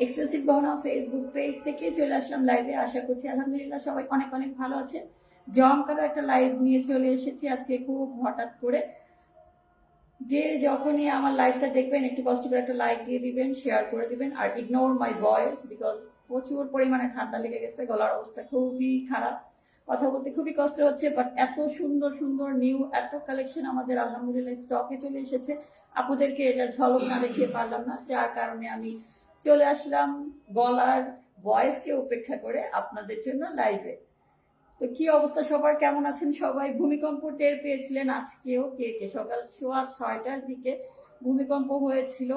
Exclusive গহনা Facebook page থেকে চলে আসলাম লাইভে। আশা করছি আলহামদুলিল্লাহ সবাই অনেক অনেক ভালো আছেন। জমকালো একটা লাইভ নিয়ে চলে এসেছি আজকে খুব হঠাৎ করে। যে যখনই আমার লাইভটা দেখবেন একটু কষ্ট করে একটা লাইক দিয়ে দিবেন, শেয়ার করে দিবেন, আর ইগনোর মাই ভয়েস বিকজ প্রচুর পরিমাণে ঠান্ডা লেগে গেছে, গলার অবস্থা খুবই খারাপ, কথা বলতে খুবই কষ্ট হচ্ছে। বাট এত সুন্দর সুন্দর নিউ এত কালেকশন আমাদের আলহামদুলিল্লাহ স্টকে চলে এসেছে, আপুদেরকে এটার ঝলক না দেখিয়ে পারলাম না, যার কারণে আমি চলে আসলাম গলার ভয়েসকে উপেক্ষা করে আপনাদের জন্য লাইভে। তো কি অবস্থা সবার, কেমন আছেন সবাই? ভূমিকম্প টের পেয়েছিলেন আজকেও কে কে? সকাল 6:30 দিকে ভূমিকম্প হয়েছিল।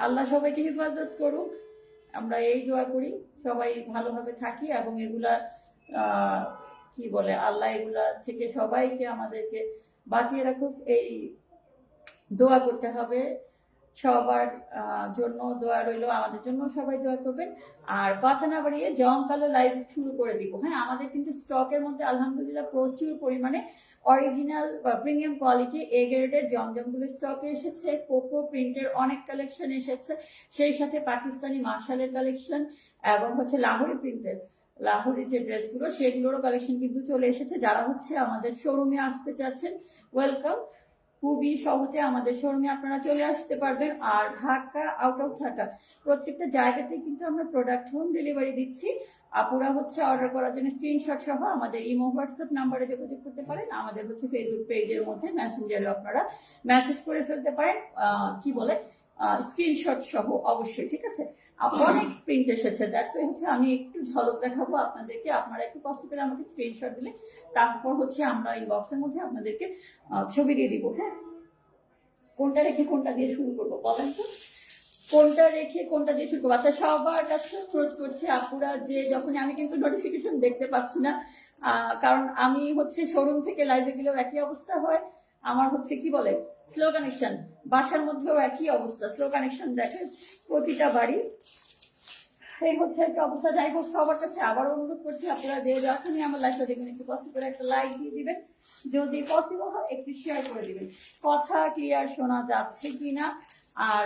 আল্লাহ সবাইকে হেফাজত করুক, আমরা এই দোয়া করি সবাই ভালোভাবে থাকি এবং এগুলা কি বলে আল্লাহ এগুলা থেকে সবাইকে আমাদেরকে বাঁচিয়ে রাখুক, এই দোয়া করতে হবে। সবার জন্য দোয়া রইল, আমাদের জন্য সবাই দোয়া করবেন। আর কথা না বাড়িয়ে জমকালো লাইভ শুরু করে দিব। হ্যাঁ, আমাদের কিন্তু স্টকের মধ্যে আলহামদুলিল্লাহ প্রচুর পরিমাণে অরিজিনাল বা প্রিমিয়াম কোয়ালিটি এ গ্রেডের জমজমগুলো স্টকে এসেছে। কোকো প্রিন্টের অনেক কালেকশন এসেছে, সেই সাথে পাকিস্তানি মার্শালের কালেকশন এবং হচ্ছে লাহোরি প্রিন্টের লাহোরি যে ড্রেসগুলো সেগুলোরও কালেকশন কিন্তু চলে এসেছে। যারা হচ্ছে আমাদের শোরুমে আসতে চাচ্ছেন, ওয়েলকাম। খুবই সহজে আমাদের শোরুমে আপনারা চলে আসতে পারবেন। আর ঢাকা, আউট অফ ঢাকা প্রত্যেকটা জায়গাতেই কিন্তু আমরা প্রোডাক্ট হোম ডেলিভারি দিচ্ছি। আপুরা হচ্ছে অর্ডার করার জন্য স্ক্রিনশট সহ আমাদের ইমো হোয়াটসঅ্যাপ নাম্বারে যোগাযোগ করতে পারেন। আমাদের হচ্ছে ফেসবুক পেজের মধ্যে মেসেঞ্জারে আপনারা মেসেজ করে ফেলতে পারেন, কি বলে স্ক্রিনশট সহ অবশ্যই, ঠিক আছে? অনেক প্রিন্ট এসেছে, দ্যাটস হচ্ছে আমি একটু ঝলক দেখাবো আপনাদেরকে, আপনারা একটু কষ্ট করে আমাকে স্ক্রিনশট দিলে তারপর হচ্ছে আমরা ইনবক্সের মধ্যে আপনাদেরকে ছবি দিয়ে দিব। হ্যাঁ, কোনটা রেখে কোনটা দিয়ে শুরু করবো বলেন তো? কোনটা রেখে কোনটা দিয়ে শুরু করবো? আচ্ছা, সবার কাছে খরচ করছি আপুরা, যে যখন আমি কিন্তু নোটিফিকেশন দেখতে পাচ্ছি না, কারণ আমি হচ্ছে শোরুম থেকে লাইভে গেলেও একই অবস্থা হয়। আমার হচ্ছে কি বলে স্লো কানেকশন, বাসার মধ্যেও একই অবস্থা, স্লো কানেকশন দেখে প্রতিটা বাড়ি, এই হচ্ছে একটা অবস্থা। যাই হোক, সবার কাছে আবার অনুরোধ করছি আপনারা যে যখনই আমার লাইভটা দেখবেন একটু কষ্ট করে একটা লাইক দিয়ে দিবেন, যদি পসিবল হয় একটু শেয়ার করে দিবেন। কথা ক্লিয়ার শোনা যাচ্ছে কিনা, আর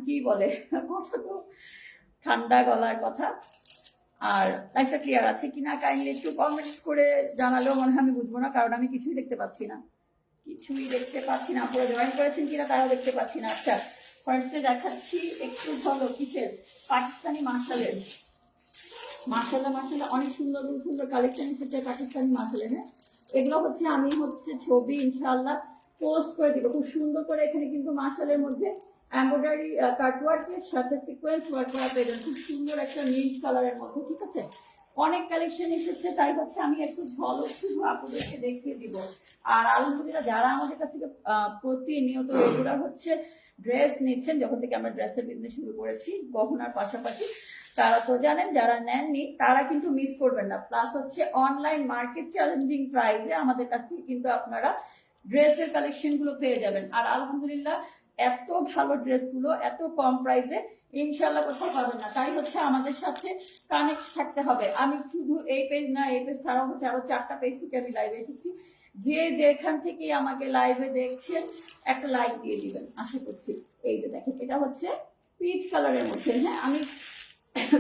কি বলে কথা তো ঠান্ডা গলার কথা, আর লাইফটা ক্লিয়ার আছে কিনা কাইন্ডলি একটু কমেন্টস করে জানালেও মনে হয় আমি বুঝবো না, কারণ আমি কিছুই দেখতে পাচ্ছি না, কিছুই দেখতে পাচ্ছি না। পুরো জয়েন করেছেন কিনা তারাও দেখতে পাচ্ছি না। আচ্ছা, ফার্স্টে দেখাচ্ছি একটু ভালো কিসের, পাকিস্তানি মার্শালের। মার্শাল্লাহ মার্শাল্লাহ অনেক সুন্দর সুন্দর কালেকশন এসেছে পাকিস্তানি মার্শালের। হ্যাঁ, এগুলো হচ্ছে আমি হচ্ছে ছবি ইনশাআল্লাহ পোস্ট করে দিব খুব সুন্দর করে। এখানে কিন্তু মার্শালের মধ্যে এমব্রয়ডারি কাটওয়ার্কের সাথে সিকোয়েন্স ওয়ার্ক করা পেয়ে যান, খুব সুন্দর একটা নীল কালারের মধ্যে, ঠিক আছে? অনেক কালেকশন এসেছে, তাই হচ্ছে আমি একটু ঝলক শুধু আপনাদেরকে দেখিয়ে দিব। আর আলহামদুলিল্লাহ যারা আমাদের কাছ থেকে প্রতিনিয়ত রেগুলার হচ্ছে ড্রেস নিচ্ছেন, যখন থেকে আমরা ড্রেসের বিজনেস শুরু করেছি গহনার পাশাপাশি, তারা তো জানেন, যারা নেননি তারা কিন্তু মিস করবেন না। প্লাস হচ্ছে অনলাইন মার্কেট চ্যালেঞ্জিং প্রাইসে আমাদের কাছ থেকে কিন্তু আপনারা ড্রেসের কালেকশন গুলো পেয়ে যাবেন। আর আলহামদুলিল্লাহ এত ভালো ড্রেসগুলো এত কম প্রাইসে ইনশাল্লাহ কোথাও পাবেন না, তাই হচ্ছে আমাদের সাথে কানেক্ট থাকতে হবে। আমি শুধু এই পেজ না, এই পেজ ছাড়াও হচ্ছে আরো 4টা পেজ থেকে আমি লাইভে এসেছি। যে যেখান থেকে আমাকে লাইভে দেখছেন একটা লাইক দিয়ে দিবেন আশা করছি। এই যে দেখেন, এটা হচ্ছে পিচ কালারের মধ্যে। হ্যাঁ, আমি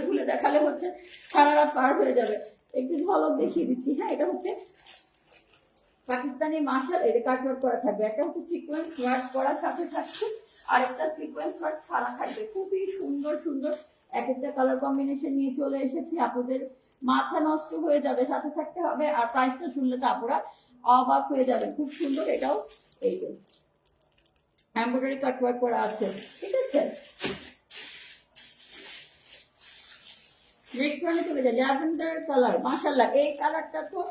খুলে দেখালে হচ্ছে সারা রাত পার হয়ে যাবে, একটু ঝলক দেখিয়ে দিচ্ছি। হ্যাঁ, এটা হচ্ছে পাকিস্তানি মার্শাল, এটা কাটওয়ার্ক করা থাকবে, একটা হচ্ছে সিকোয়েন্স ওয়ার্ক করা সাথে থাকছে, আর একটা সিকোয়েন্স ওয়ার্ক ছাড়া থাকবে। খুবই সুন্দর সুন্দর এক একটা কালার কম্বিনেশন নিয়ে চলে এসেছি, আপুদের মাথা নষ্ট হয়ে যাবে, সাথে থাকতে হবে। আর প্রাইসটা শুনলে তো আপুরা অবাক হয়ে যাবেন, খুব সুন্দর। এটাও এই যে এমব্রয়ডারি কাটওয়ার্ক করা আছে, ঠিক আছে? নেক্সট ওয়ানে চলে যায় ল্যাভেন্ডার কালার। মাশাআল্লাহ এই কালারটা তো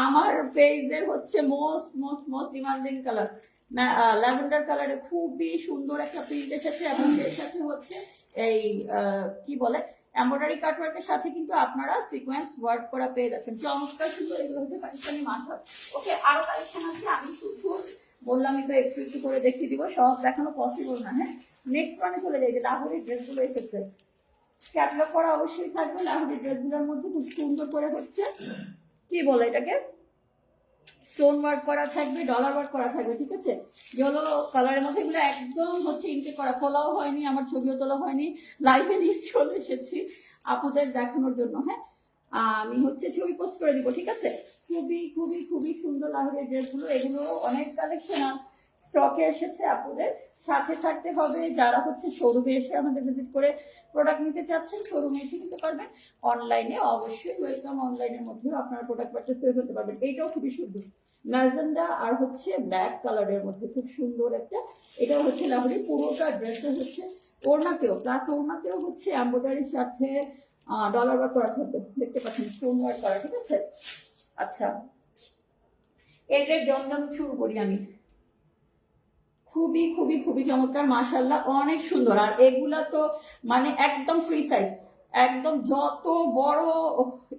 আমার পেজের হচ্ছে most most most demanding colour. Lavender কালারে খুবই সুন্দর একটা প্রিন্ট এসেছে এবং এর সাথে হচ্ছে এই কি বলে এমব্রয়ডারি কাটওয়ার্কের সাথে কিন্তু আপনারা সিকোয়েন্স ওয়ার্ক করা পেয়ে যাচ্ছেন, চমৎকার সুন্দর। এগুলো হচ্ছে পাকিস্তানি মার্শাল। ওকে, আরো কালেকশন আছে, আমি শুধু বললামই তো একটু একটু করে দেখিয়ে দিব, সব দেখানো পসিবল না। হ্যাঁ, নেক্সট ওয়ানে চলে যাই যে লাহোরি ড্রেসগুলো এসেছে, ক্যাটালগ করা অবশ্যই থাকবে। লাহোরি ড্রেসগুলোর মধ্যে খুব সুন্দর করে হচ্ছে কি বলে এটাকে স্টোন ওয়ার্ক করা থাকবে, ডলার ওয়ার্ক করা থাকবে, ঠিক আছে। ইয়েলো কালারের মধ্যে এগুলো একদম হচ্ছে ইনটেক করা, খোলাও হয়নি, আমার ছবিও তোলা হয়নি, লাইভে নিয়ে চলে এসেছি আপুদের দেখানোর জন্য। হ্যাঁ, আমি হচ্ছে ছবি পোস্ট করে দিব, ঠিক আছে। খুবই খুবই খুবই সুন্দর লাহোরের ড্রেসগুলো, এগুলো অনেক কালেকশন স্টকে এসেছে আপুদের। সাথে থাকতে হবে, যারা হচ্ছে শোরুমে এসে আমাদের ভিজিট করে প্রোডাক্ট নিতে চাচ্ছেন শোরুমে এসে নিতে পারবেন। অনলাইনে অবশ্যই ওয়েলকাম, অনলাইনের মধ্যেও আপনারা প্রোডাক্ট পারচেস করে ফেলতে পারবেন। এইটাও খুবই সুন্দর, ম্যাজেন্ডা আর হচ্ছে ব্ল্যাক কালারের মধ্যে খুব সুন্দর একটা। এটাও হচ্ছে লাহোরের পুরোটা ড্রেসে হচ্ছে ওড়নাতেও, প্লাস ওড়নাতেও হচ্ছে এমব্রয়ডারির সাথে ডলার ওয়ার্ক করা থাকবে, দেখতে পাচ্ছেন স্টোন ওয়ার্ক করা, ঠিক আছে। আচ্ছা, এগুলোর জমজম শুরু করি আমি। খুবই খুবই খুবই চমৎকার, মাশাআল্লাহ, অনেক সুন্দর। আর এগুলা তো মানে একদম ফ্রি সাইজ, একদম যত বড়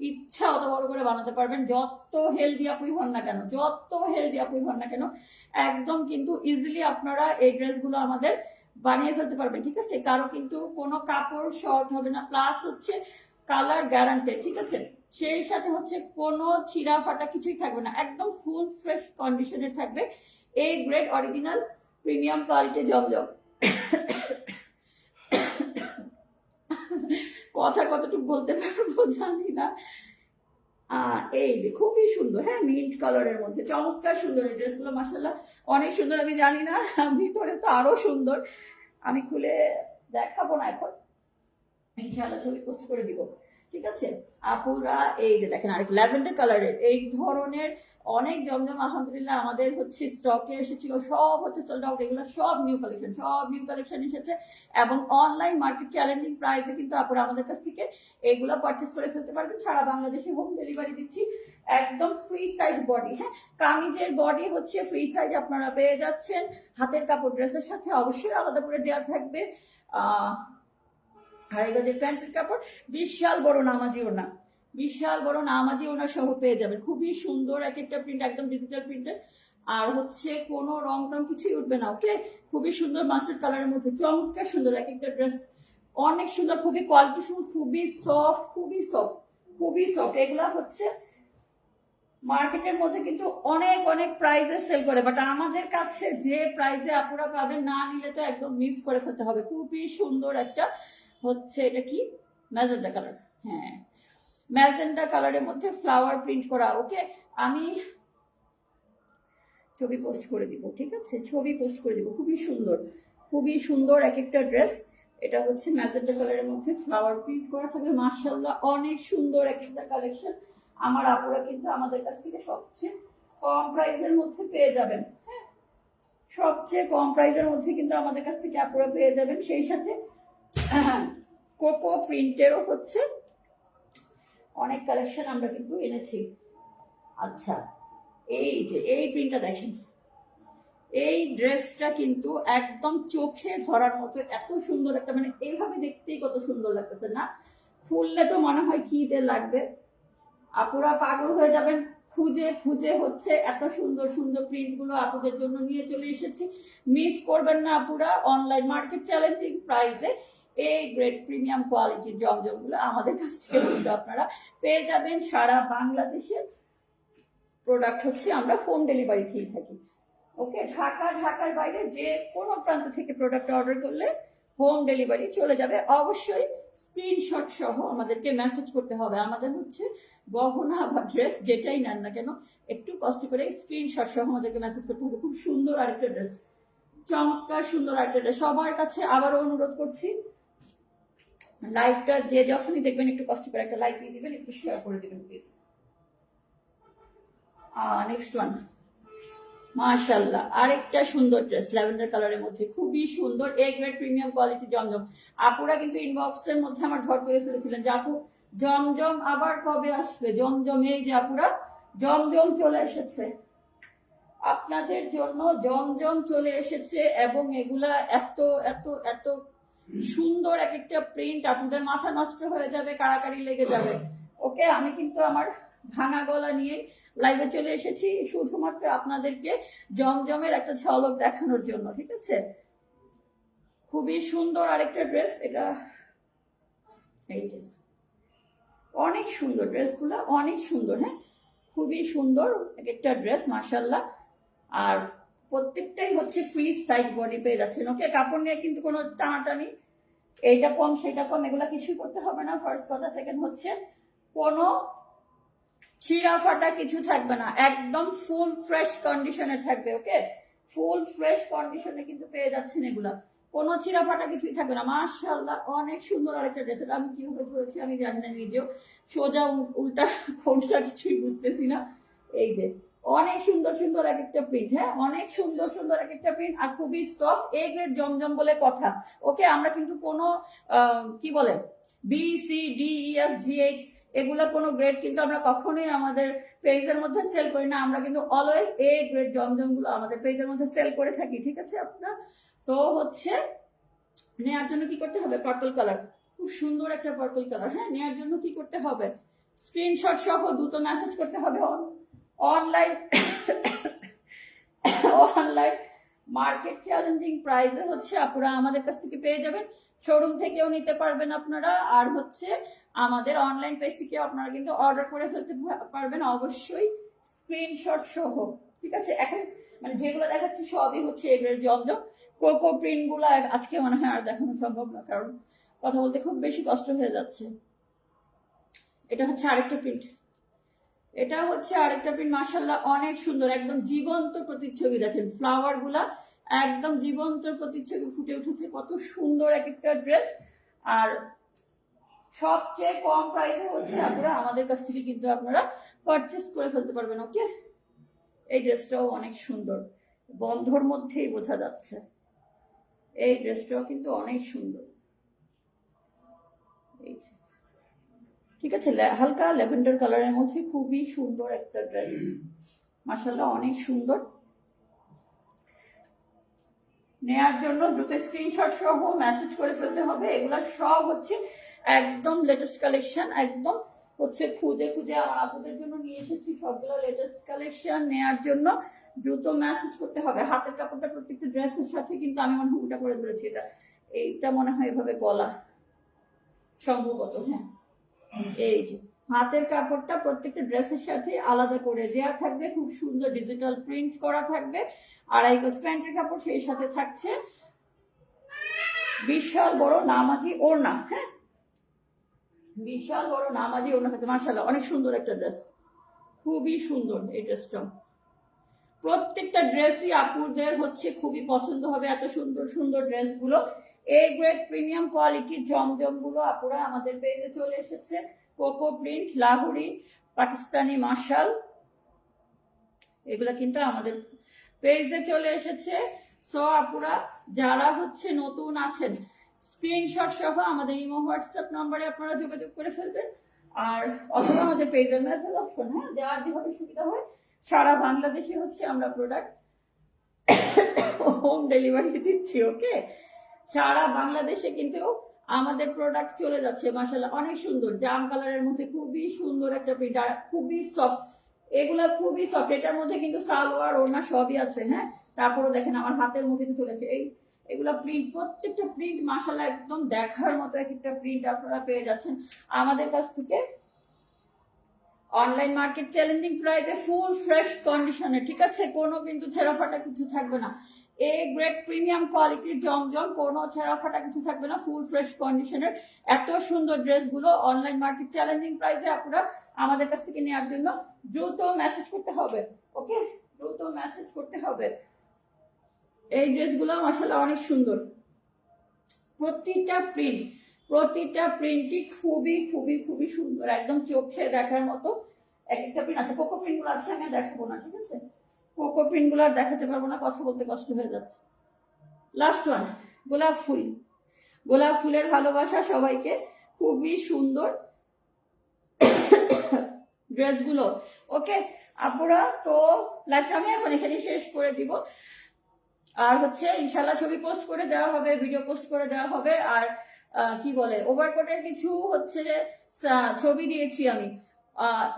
ইচ্ছা অত বড় করে বানাতে পারবেন, যত হেলদি আপুই হন না কেন, যত হেলদি আপুই হন না কেন, একদম কিন্তু ইজিলি আপনারা এই ড্রেসগুলো আমাদের বানিয়ে ফেলতে পারবেন, ঠিক আছে। কারো কিন্তু কোনো কাপড় শর্ট হবে না, প্লাস হচ্ছে কালার গ্যারান্টেড, ঠিক আছে। সেই সাথে হচ্ছে কোনো ছিঁড়া ফাটা কিছুই থাকবে না, একদম ফুল ফ্রেশ কন্ডিশনের থাকবে। এই গ্রেড অরিজিনাল প্রিমিয়াম কোয়ালিটি জমজম। কথা কতটুকু বলতে পারবো জানি না। এই যে খুবই সুন্দর, হ্যাঁ, মিন্ট কালারের মধ্যে চমৎকার সুন্দর এই ড্রেসগুলো, মাশাআল্লাহ অনেক সুন্দর। আমি জানি না ভিতরে তো আরো সুন্দর, আমি খুলে দেখাবো না এখন, ইনশাআল্লাহ ছবি পোস্ট করে দিব, ঠিক আছে। আপুরা এই যে দেখেন আরেক ল্যাভেন্ডার কালারের এই ধরনের অনেক জমজম আলহামদুলিল্লাহ আমাদের হচ্ছে স্টকে এসেছিল, সব হচ্ছে সোল্ড আউট। এগুলো সব নিউ কালেকশন, সব নিউ কালেকশন এসেছে, এবং অনলাইন মার্কেট চ্যালেঞ্জিং প্রাইসে কিন্তু আপুরা আমাদের কাছ থেকে এগুলো পারচেস করে ফেলতে পারবেন। সারা বাংলাদেশে হোম ডেলিভারি দিচ্ছি, একদম ফ্রি সাইজ বডি। হ্যাঁ, কামিজের বডি হচ্ছে ফ্রি সাইজ আপনারা পেয়ে যাচ্ছেন। হাতের কাপড় ড্রেসের সাথে অবশ্যই আলাদা করে দেওয়া থাকবে। 2.5 গজের প্যান্টের কাপড়, বিশাল বড় নামাজি ওড়না, বিশাল বড় নামাজি ওড়না সহ পেয়ে যাবেন। খুবই সুন্দর এক একটা প্রিন্ট, একদম ডিজিটাল প্রিন্টের, আর হচ্ছে কোনো রং টং কিছুই উঠবে না। ওকে, খুবই সুন্দর মাস্টার্ড কালারের মধ্যে চমৎকার সুন্দর এক একটা ড্রেস, অনেক সুন্দর, খুবই কোয়ালিটিফুল, খুবই সফট, খুবই সফট, খুবই সফট। এগুলা হচ্ছে মার্কেটের মধ্যে কিন্তু অনেক অনেক প্রাইজে সেল করে, বাট আমাদের কাছে যে প্রাইজে আপনারা পাবেন, না নিলে তো একদম মিস করে ফেলতে হবে। খুবই সুন্দর একটা হচ্ছে, এটা কি ম্যাজেন্ডা কালার, হ্যাঁ ম্যাজেন্ডা কালারের মধ্যে ফ্লাওয়ার প্রিন্ট করা। ওকে, আমি ছবি পোস্ট করে দিব, ঠিক আছে, ছবি পোস্ট করে দিব। খুবই সুন্দর, খুবই সুন্দর এক একটা ড্রেস। এটা হচ্ছে ম্যাজেন্ডা কালারের মধ্যে ফ্লাওয়ার প্রিন্ট করা থাকবে, মাশাআল্লাহ অনেক সুন্দর এক একটা কালেকশন। আমার আপুরা কিন্তু আমাদের কাছ থেকে সবচেয়ে কম প্রাইসের মধ্যে পেয়ে যাবেন। হ্যাঁ, সবচেয়ে কম প্রাইসের মধ্যে কিন্তু আমাদের কাছ থেকে আপুরা পেয়ে যাবেন। সেই সাথে কোকো প্রিন্টেরও হচ্ছে অনেক কালেকশন আমরা কিন্তু এনেছি। আচ্ছা, এই যে এই প্রিন্টটা দেখেন, এই ড্রেসটা কিন্তু একদম চোখে ধরার মতো, এত সুন্দর একটা, মানে এইভাবে দেখতেই কত সুন্দর লাগতেছে না, খুললে তো মনে হয় কি যে লাগবে, আপুরা পাগল হয়ে যাবেন খুঁজে খুঁজে হচ্ছে এত সুন্দর সুন্দর প্রিন্টগুলো আপুদের জন্য নিয়ে চলে এসেছি। মিস করবেন না আপুরা, অনলাইন মার্কেট চ্যালেঞ্জিং প্রাইসে এই গ্রেড প্রিমিয়াম কোয়ালিটির জমজমগুলো আমাদের কাছ থেকে কিন্তু আপনারা পেয়ে যাবেন। সারা বাংলাদেশে প্রোডাক্ট হচ্ছে আমরা হোম ডেলিভারি দিয়ে থাকি। ওকে, ঢাকার বাইরে যে কোনো প্রান্ত থেকে প্রোডাক্ট অর্ডার করলে হোম ডেলিভারি চলে যাবে। অবশ্যই স্ক্রিনশট সহ আমাদেরকে মেসেজ করতে হবে। আমাদের হচ্ছে গহনা বা ড্রেস যেটাই নেন না কেন, একটু কষ্ট করে স্ক্রিনশট সহ আমাদেরকে মেসেজ করতে হবে। খুব সুন্দর আরেকটা ড্রেস, চমৎকার সুন্দর আরেকটা ড্রেস। সবার কাছে আবারও অনুরোধ করছি, লাইভটা যে যখনই দেখবেন একটু কষ্ট করে একটা লাইক দিয়ে দিবেন, একটু শেয়ার করে দিবেন প্লিজ। নেক্সট ওয়ান, মাশাআল্লাহ আরেকটা সুন্দর ড্রেস ল্যাভেন্ডার কালারের মধ্যে, খুবই সুন্দর এ গ্রেড প্রিমিয়াম কোয়ালিটি জমজম। আপুরা কিন্তু ইনবক্সের মধ্যে আমার ঝড় করে ফেলেছিলেন যে আপু জমজম আবার কবে আসবে জমজম। এই যে আপুরা, জমজম চলে এসেছে আপনাদের জন্য, জমজম চলে এসেছে, এবং এগুলা এত এত এত সুন্দর এক একটা প্রিন্ট, আপনাদের মাথা নষ্ট হয়ে যাবে, কাড়াকাড়ি লেগে যাবে। ওকে, আমি কিন্তু আমার ভাঙা গলা নিয়ে লাইভে চলে এসেছি শুধুমাত্র আপনাদেরকে জমজমের একটা ঝলক দেখানোর জন্য, ঠিক আছে। খুবই সুন্দর আরেকটা ড্রেস, এটা এই যে অনেক সুন্দর ড্রেসগুলো, অনেক সুন্দর। হ্যাঁ, খুবই সুন্দর এক একটা ড্রেস মাশাআল্লাহ। আর প্রত্যেকটাই হচ্ছে ফ্রি সাইজ বডি পেয়ে যাচ্ছেন। ওকে, কাপড় নিয়ে কিন্তু কোনো টানাটানি এইটা কম সেটা কম এগুলা কিছুই করতে হবে না, ফার্স্ট কথা। সেকেন্ড হচ্ছে কোনো ছিঁড়া ফাটা কিছু থাকবে না, একদম ফুল ফ্রেশ কন্ডিশনে থাকবে। ওকে, ফুল ফ্রেশ কন্ডিশনে কিন্তু পেয়ে যাচ্ছেন এগুলা, কোনো ছিঁড়া ফাটা কিছুই থাকবে না। মাশাআল্লাহ অনেক সুন্দর আরেকটা ড্রেস। এটা আমি কিভাবে ধরেছি আমি জানি না নিজেও, সোজা উল্টা কোনটা কিছুই বুঝতেছি না। এই যে অনেক সুন্দর সুন্দর এক একটা প্রিন্ট, হ্যাঁ অনেক সুন্দর সুন্দর এক একটা প্রিন্ট, আর খুবই সফট, এ গ্রেড জমজম বলে কথা। ওকে, আমরা কিন্তু কোনো কি বলে B C D E F G H এগুলো কোনো গ্রেড কিন্তু আমরা কখনোই আমাদের পেজের মধ্যে সেল করি না। আমরা কিন্তু অলওয়েজ এ গ্রেড জমজম গুলো আমাদের পেজের মধ্যে সেল করে থাকি, ঠিক আছে আপনার। তো হচ্ছে নেওয়ার জন্য কি করতে হবে, পার্পল কালার, খুব সুন্দর একটা পার্পল কালার। হ্যাঁ, নেওয়ার জন্য কি করতে হবে, স্ক্রিনশট সহ দ্রুত মেসেজ করতে হবে। অনলাইন অনলাইন মার্কেট চ্যালেঞ্জিং প্রাইসে হচ্ছে আপনারা আমাদের কাছ থেকে পেয়ে যাবেন, শোরুম থেকেও নিতে পারবেন আপনারা, আর হচ্ছে আমাদের অনলাইন পেজ থেকে আপনারা কিন্তু অর্ডার করে ফেলতে পারবেন অবশ্যই স্ক্রিনশট সহ, ঠিক আছে। এখন মানে যেগুলো দেখাচ্ছি সবই হচ্ছে এগুলোর জমজম। কোকো প্রিন্ট গুলো আজকে মনে হয় আর দেখানো সম্ভব না, কারণ কথা বলতে খুব বেশি কষ্ট হয়ে যাচ্ছে। এটা হচ্ছে আরেকটা প্রিন্ট, এটা হচ্ছে আরেকটা প্রিন্ট, মাশাআল্লাহ অনেক সুন্দর, একদম জীবন্ত প্রতিচ্ছবি। দেখেন ফ্লাওয়ার গুলা একদম জীবন্ত প্রতিচ্ছবি ফুটে উঠেছে, কত সুন্দর এক একটা ড্রেস। আর সবচেয়ে কম প্রাইসে হচ্ছে আপনারা আমাদের কাছ থেকে কিন্তু আপনারা পারচেস করে ফেলতে পারবেন। ওকে, এই ড্রেসটাও অনেক সুন্দর, বন্ধর মধ্যেই বোঝা যাচ্ছে। এই ড্রেসটাও কিন্তু অনেক সুন্দর, এই যে ঠিক আছে, হালকা ল্যাভেন্ডার কালারের মধ্যে খুবই সুন্দর একটা ড্রেস, মাশাআল্লাহ অনেক সুন্দর। নেয়ার জন্য দ্রুত স্ক্রিনশট সহ মেসেজ করে ফেলতে হবে। এগুলা সব হচ্ছে একদম লেটেস্ট কালেকশন, একদম হচ্ছে খুঁজে খুঁজে আমার আপুদের জন্য নিয়ে এসেছি সবগুলো লেটেস্ট কালেকশন। নেয়ার জন্য দ্রুত মেসেজ করতে হবে। হাতের কাপড়টা প্রত্যেকটা ড্রেসের সাথে কিন্তু আমি মনে হয় উল্টা করে ধরেছি, এটা এইটা মনে হয় এভাবে গলা সম্ভবত, হ্যাঁ এই যে হাতের কাপড়টা প্রত্যেকটা ড্রেসের সাথে আলাদা করে দেওয়া থাকবে, খুব সুন্দর ডিজিটাল প্রিন্ট করা থাকবে। আড়াই গজ প্যান্টের কাপড়, সেই সাথে থাকছে বিশাল বড় নামাজি ওড়না। হ্যাঁ, বিশাল বড় নামাজি ওড়না থাকবে, মাশাআল্লাহ অনেক সুন্দর একটা ড্রেস, খুবই সুন্দর এই ড্রেসটা। প্রত্যেকটা ড্রেসই আপুদের হচ্ছে খুবই পছন্দ হবে, এত সুন্দর সুন্দর ড্রেসগুলো। এ গ্রেড প্রিমিয়াম কোয়ালিটির জমজম গুলো আপুরা আমাদের পেজে চলে এসেছে। কোকো প্রিন্ট, লাহোরি, পাকিস্তানি মাশাল, এগুলো কিন্তু আমাদের পেজে চলে এসেছে। সো আপুরা যারা হচ্ছে নতুন আছেন, স্ক্রিনশট সহ আমাদের ইমো হোয়াটসঅ্যাপ নাম্বারে আপনারা যোগাযোগ করে ফেলবেন, আর অথবা আমাদের পেজের মেসেজ অপশন, হ্যাঁ যার যেভাবে সুবিধা হয়। সারা বাংলাদেশে হচ্ছে আমরা প্রোডাক্ট হোম ডেলিভারি দিচ্ছি। ওকে, সারা বাংলাদেশে কিন্তু আমাদের প্রোডাক্ট চলে যাচ্ছে। মাশাআল্লাহ অনেক সুন্দর, জাম কালারের মধ্যে খুবই সুন্দর একটা প্রিন্ট, আর খুবই সফট, এগুলা খুবই সফট। এটার মধ্যে কিন্তু সালোয়ার ওড়না সবই আছে। হ্যাঁ, তারপরে দেখেন আমার হাতের মধ্যে চলেছে এগুলা প্রিন্ট, প্রত্যেকটা প্রিন্ট মাশাআল্লাহ একদম দেখার মতো এক একটা প্রিন্ট আপনারা পেয়ে যাচ্ছেন আমাদের কাছ থেকে অনলাইন মার্কেট চ্যালেঞ্জিং প্রাইসে, ফুল ফ্রেশ কন্ডিশনে, ঠিক আছে, কোনো কিন্তু ছেঁড়া ফাটা কিছু থাকবে না। এ গ্রেড প্রিমিয়াম কোয়ালিটির জমজম, কোনো ছেঁড়া ফাটা কিছু থাকবে না, ফুল ফ্রেশ কন্ডিশনের এত সুন্দর ড্রেসগুলো অনলাইন মার্কেট চ্যালেঞ্জিং প্রাইসে আপনারা আমাদের কাছ থেকে নেওয়ার জন্য দ্রুত মেসেজ করতে হবে। ওকে, দ্রুত মেসেজ করতে হবে। এই ড্রেসগুলো মাশাআল্লাহ অনেক সুন্দর, প্রতিটা প্রিন্টই খুবই খুবই খুবই সুন্দর, একদম চোখে দেখার মতো এক একটা প্রিন্ট আছে। কোকো প্রিন্ট গুলো আছে আমি দেখাবো না, ঠিক আছে, কোকো প্রিন্ট গুলো আর দেখাতে পারবো না, কথা বলতে কষ্ট হয়ে যাচ্ছে। লাস্ট ওয়ান, গোলাপ ফুল, গোলাপ ফুলের ভালোবাসা সবাইকে, খুবই সুন্দর ড্রেসগুলো। ওকে আপুরা, তো লাইভটা আমি এখন এখানে শেষ করে দিব, আর হচ্ছে ইনশাল্লাহ ছবি পোস্ট করে দেওয়া হবে, ভিডিও পোস্ট করে দেওয়া হবে। আর কি বলে ওভারকোটের কিছু হচ্ছে ছবি দিয়েছি আমি,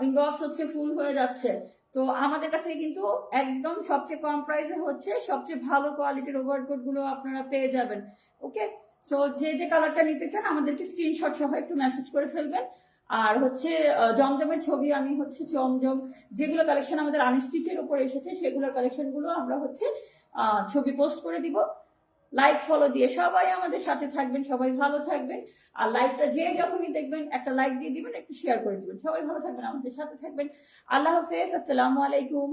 ইনবক্স হচ্ছে ফুল হয়ে যাচ্ছে। তো আমাদের কাছে কিন্তু একদম সবচেয়ে কম প্রাইসে হচ্ছে সবচেয়ে ভালো কোয়ালিটির ওভারকোট গুলো আপনারা পেয়ে যাবেন। ওকে, সো যে যে কালারটা নিতে চান আমাদেরকে স্ক্রিনশট সহ একটু মেসেজ করে ফেলবেন, আর হচ্ছে জমজমের ছবি আমি হচ্ছে জমজম যেগুলো কালেকশন আমাদের আনস্টিচের উপরে এসেছে সেগুলোর কালেকশনগুলো আমরা হচ্ছে ছবি পোস্ট করে দিব। লাইক ফলো দিয়ে সবাই আমাদের সাথে থাকবেন, সবাই ভালো থাকবেন। আর লাইভটা যে যখনই দেখবেন একটা লাইক দিয়ে দিবেন, একটু শেয়ার করে দিবেন। সবাই ভালো থাকবেন, আমাদের সাথে থাকবেন। আল্লাহ হাফেজ, আসসালামু আলাইকুম।